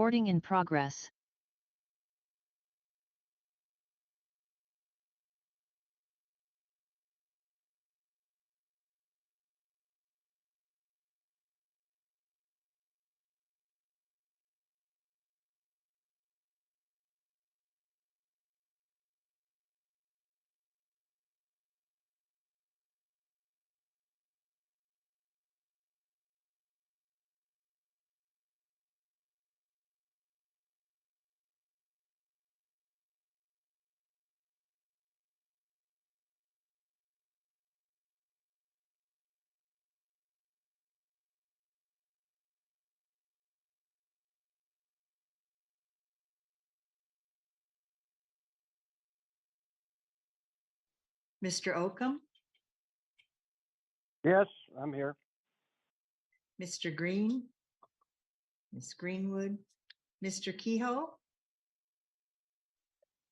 Recording in progress. Mr. Oakham, Yes, I'm here. Mr. Green, Ms. Greenwood, Mr. Kehoe,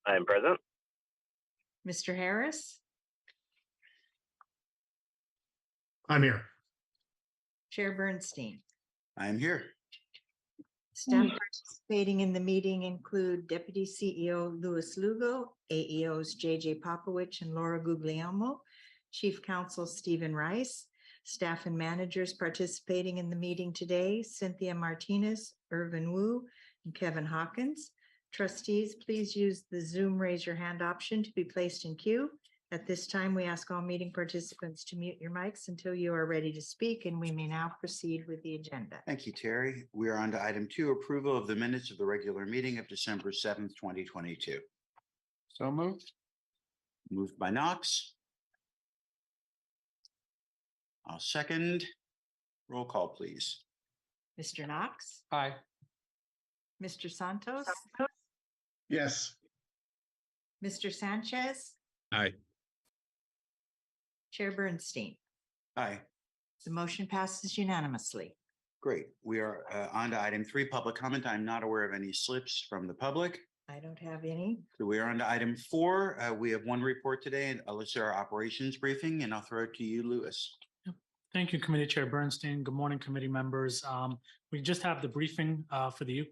I am present. Mr. Harris, I'm here. Chair Bernstein. I am here. Staff participating in the meeting include Deputy CEO Louis Lugo, AEOs JJ Popowich and Laura Guglielmo, Chief Counsel Stephen Rice, staff and managers participating in the meeting today, Cynthia Martinez, Irvin Wu, and Kevin Hawkins. Trustees, please use the Zoom raise your hand option to be placed in queue. At this time, we ask all meeting participants to mute your mics until you are ready to speak, and we may now proceed with the agenda. Thank you, Terry. We are on to item 2, approval of the minutes of the regular meeting of December 7th, 2022. So moved. Moved by Knox. I'll second. Roll call, please. Mr. Knox, Aye. Mr. Santos, Yes. Mr. Sanchez, Aye. Chair Bernstein. Aye. The motion passes unanimously. Great. We are on to item 3, public comment. I'm not aware of any slips from the public. I don't have any. So we are on to item 4. We have one report today, and LACERA operations briefing, and I'll throw it to you, Louis. Thank you, Committee Chair Bernstein. Good morning, committee members. We just have the briefing for the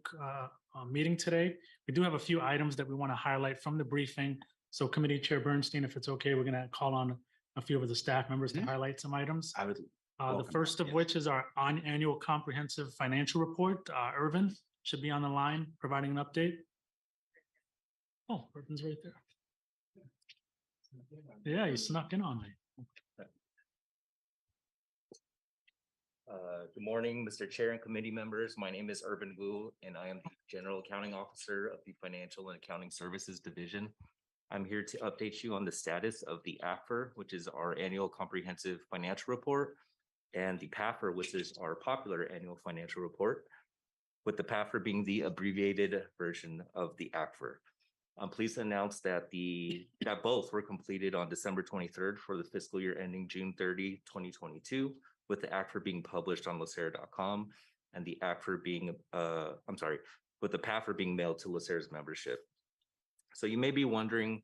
meeting today. We do have a few items that we want to highlight from the briefing. So Committee Chair Bernstein, if it's okay, we're going to call on a few of the staff members to highlight some items. I would. The first of which is our annual comprehensive financial report. Irvin should be on the line providing an update. Oh, Irvin's right there. Yeah, he snuck in on me. Good morning, Mr. Chair and committee members. My name is Irvin Wu, and I am the General Accounting Officer of the Financial and Accounting Services Division. I'm here to update you on the status of the AFR, which is our annual comprehensive financial report, and the PAFR, which is our popular annual financial report, with the PAFR being the abbreviated version of the AFR. I'm pleased to announce that both were completed on December 23rd for the fiscal year ending June 30, 2022, with the AFR being published on LACERA.com and the AFR being, with the PAFR being mailed to LACERA's membership. So you may be wondering,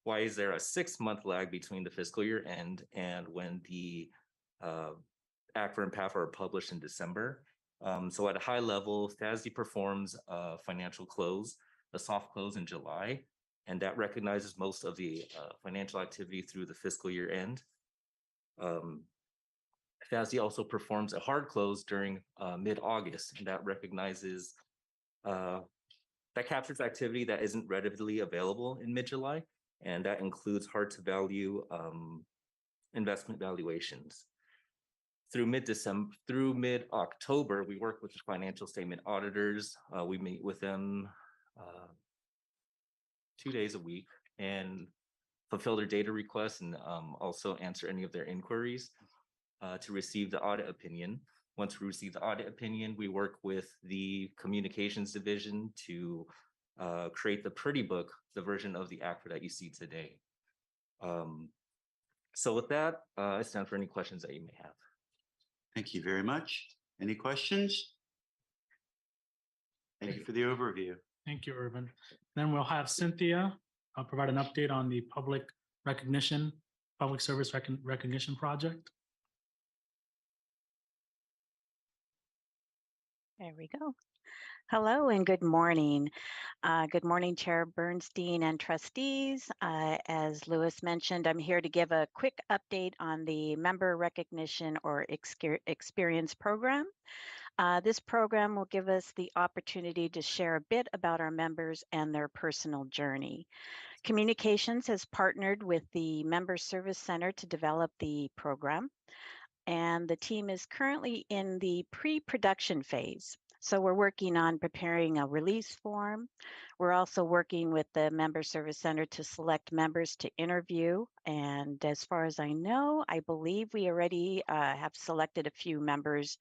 why is there a 6-month lag between the fiscal year end and when the AFR and PAFR are published in December? So at a high level, FASD performs a financial close, a soft close in July, and that recognizes most of the financial activity through the fiscal year end. FASD also performs a hard close during mid-August, and that recognizes, that captures activity that isn't readily available in mid-July, and that includes hard-to-value investment valuations. Through mid-October, we work with the financial statement auditors. We meet with them 2 days a week and fulfill their data requests and also answer any of their inquiries to receive the audit opinion. Once we receive the audit opinion, we work with the communications division to create the pretty book, the version of the AFR that you see today. So with that, I stand for any questions that you may have. Thank you very much. Any questions? Thank you for the overview. Thank you, Irvin. Then we'll have Cynthia provide an update on the public service recognition project. There we go. Hello and good morning. Good morning, Chair Bernstein and trustees. As Lewis mentioned, I'm here to give a quick update on the member recognition or experience program. This program will give us the opportunity to share a bit about our members and their personal journey. Communications has partnered with the Member Service Center to develop the program, and the team is currently in the pre-production phase. So we're working on preparing a release form. We're also working with the Member Service Center to select members to interview. And as far as I know, I believe we already have selected a few members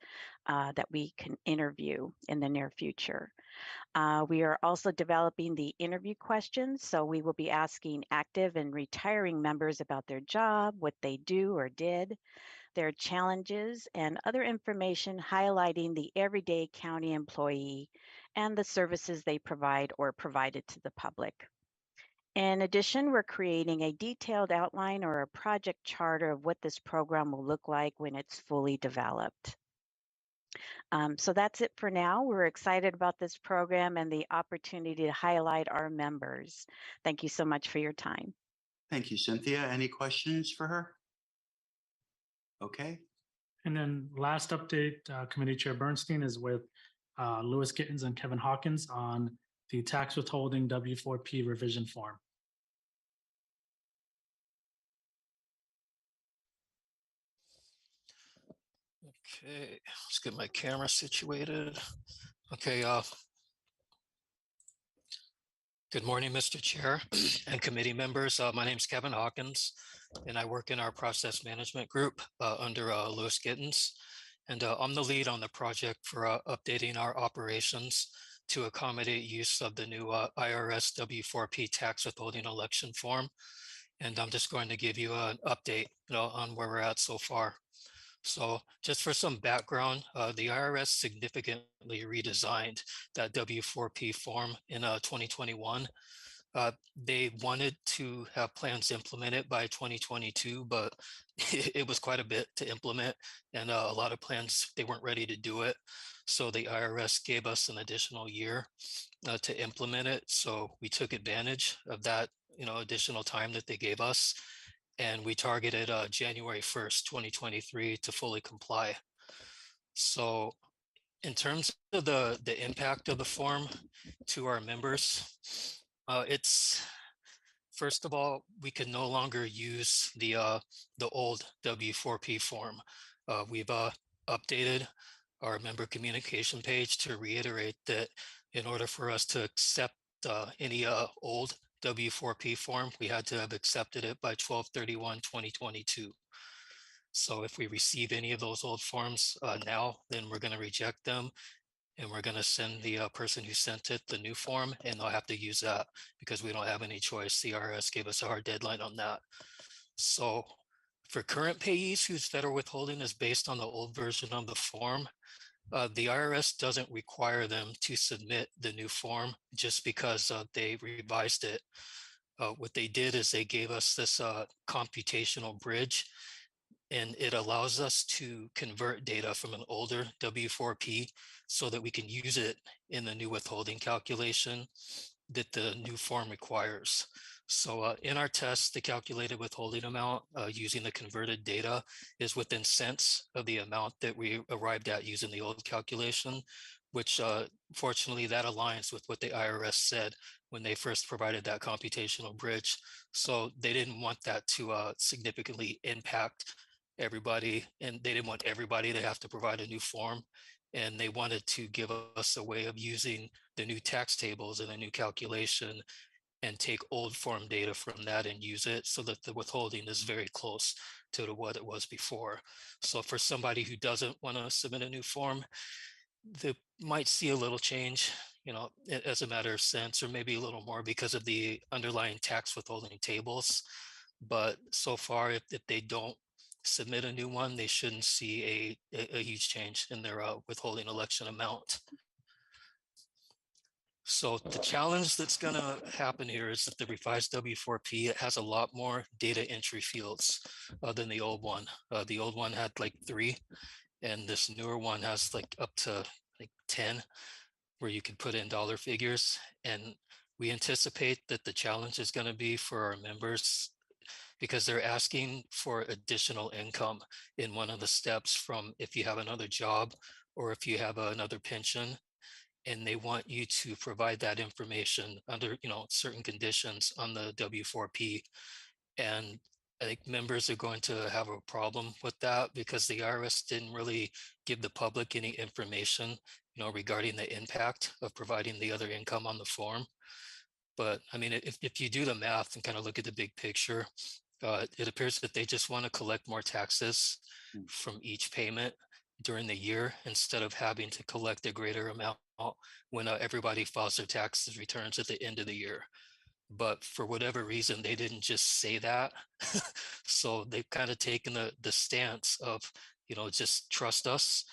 that we can interview in the near future. We are also developing the interview questions. So we will be asking active and retiring members about their job, what they do or did, their challenges, and other information highlighting the everyday county employee and the services they provide or provided to the public. In addition, we're creating a detailed outline or a project charter of what this program will look like when it's fully developed. So that's it for now. We're excited about this program and the opportunity to highlight our members. Thank you so much for your time. Thank you, Cynthia. Any questions for her? Okay, And then last update, Committee Chair Bernstein is with Louis Gittens and Kevin Hawkins on the tax withholding W4P revision form. Okay, let's get my camera situated. Okay, good morning, Mr. Chair and committee members. My name is Kevin Hawkins, and I work in our process management group under Louis Gittens. And I'm the lead on the project for updating our operations to accommodate use of the new IRS W4P tax withholding election form. And I'm just going to give you an update, on where we're at so far. So just for some background, the IRS significantly redesigned that W4P form in 2021. They wanted to have plans implemented by 2022, but it was quite a bit to implement, and a lot of plans, they weren't ready to do it. So the IRS gave us an additional year to implement it. So we took advantage of that, additional time that they gave us. And we targeted January 1st, 2023 to fully comply. So in terms of the impact of the form to our members, it's, first of all, we can no longer use the old W4P form. We've updated our member communication page to reiterate that in order for us to accept any old W4P form, we had to have accepted it by 12/31/2022. So if we receive any of those old forms now, then we're going to reject them, and we're going to send the person who sent it the new form, and they'll have to use that because we don't have any choice. The IRS gave us a hard deadline on that. So for current payees whose federal withholding is based on the old version of the form, the IRS doesn't require them to submit the new form just because they revised it. What they did is they gave us this computational bridge, and it allows us to convert data from an older W4P so that we can use it in the new withholding calculation that the new form requires. So in our test, the calculated withholding amount using the converted data is within cents of the amount that we arrived at using the old calculation, which fortunately that aligns with what the IRS said when they first provided that computational bridge. So they didn't want that to significantly impact everybody, and they didn't want everybody to have to provide a new form. And they wanted to give us a way of using the new tax tables and a new calculation and take old form data from that and use it so that the withholding is very close to what it was before. So for somebody who doesn't want to submit a new form, they might see a little change, as a matter of sense, or maybe a little more because of the underlying tax withholding tables. But so far, if they don't submit a new one, they shouldn't see a huge change in their withholding election amount. So the challenge that's going to happen here is that the revised W4P, it has a lot more data entry fields than the old one. The old one had like 3, and this newer one has like up to like 10. where you can put in dollar figures. And we anticipate that the challenge is going to be for our members because they're asking for additional income in one of the steps from if you have another job or if you have another pension, and they want you to provide that information under, certain conditions on the W-4P. And I think members are going to have a problem with that because the IRS didn't really give the public any information, regarding the impact of providing the other income on the form. But I mean, if you do the math and kind of look at the big picture, it appears that they just want to collect more taxes from each payment during the year instead of having to collect a greater amount when everybody files their taxes returns at the end of the year. But for whatever reason, they didn't just say that. So they've kind of taken the stance of, just trust us,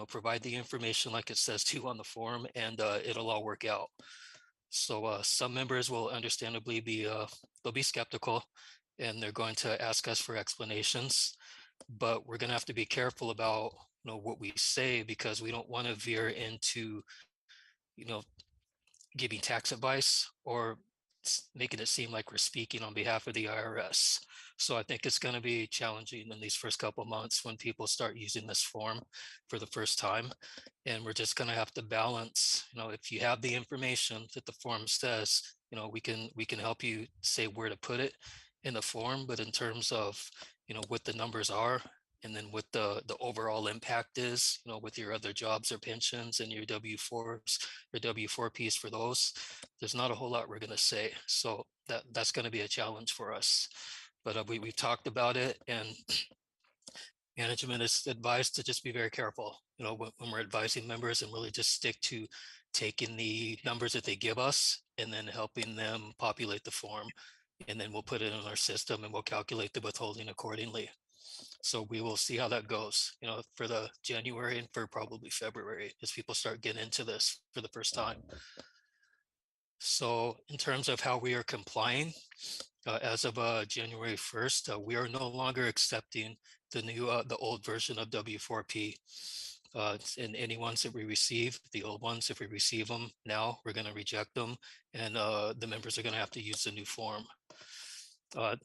provide the information like it says to on the form, and it'll all work out. So some members will understandably be, they'll be skeptical and they're going to ask us for explanations, but we're going to have to be careful about, what we say because we don't want to veer into, giving tax advice or making it seem like we're speaking on behalf of the IRS. So I think it's going to be challenging in these first couple of months when people start using this form for the first time. And we're just going to have to balance, if you have the information that the form says, we can help you say where to put it in the form, but in terms of, what the numbers are, and then what the overall impact is, with your other jobs or pensions and your W-4s or W-4Ps for those, there's not a whole lot we're going to say. So that's going to be a challenge for us. But we've talked about it, and management is advised to just be very careful, when we're advising members, and really just stick to taking the numbers that they give us and then helping them populate the form. And then we'll put it in our system and we'll calculate the withholding accordingly. So we will see how that goes, for the January and for probably February as people start getting into this for the first time. So in terms of how we are complying, as of January 1st, we are no longer accepting the old version of W-4P. And any ones that we receive, the old ones, if we receive them now, we're going to reject them, and the members are going to have to use the new form.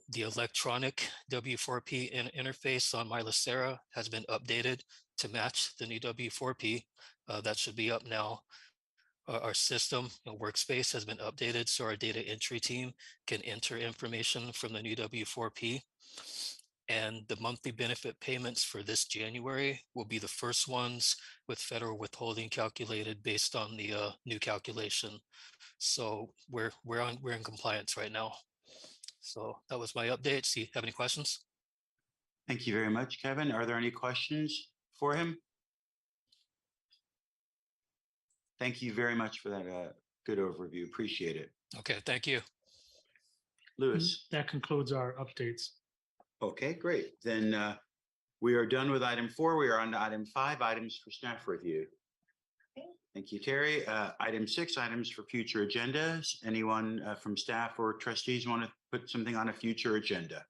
The electronic W-4P interface on my LACERA has been updated to match the new W-4P. That should be up now. Our system workspace has been updated so our data entry team can enter information from the new W-4P. And the monthly benefit payments for this January will be the first ones with federal withholding calculated based on the new calculation. So we're in compliance right now. So that was my update. Do you have any questions? Thank you very much, Kevin. Are there any questions for him? Thank you very much for that good overview. Appreciate it. Okay, thank you. Louis. That concludes our updates. Okay, great. Then we are done with item 4. We are on to item 5, items for staff review. Thank you, Terry. Item 6, items for future agendas. Anyone from staff or trustees want to put something on a future agenda?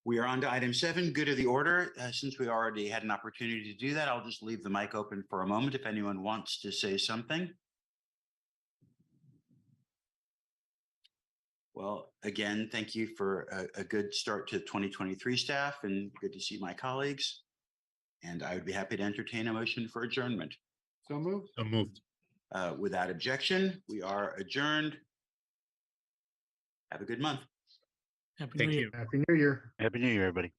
We are on to item 7, good of the order. Since we already had an opportunity to do that, I'll just leave the mic open for a moment if anyone wants to say something. Well, again, thank you for a good start to 2023 staff, and good to see my colleagues. And I would be happy to entertain a motion for adjournment. So moved. So moved. Without objection, we are adjourned. Have a good month. Happy New Thank Year. you. Happy New Year. Happy New Year, everybody.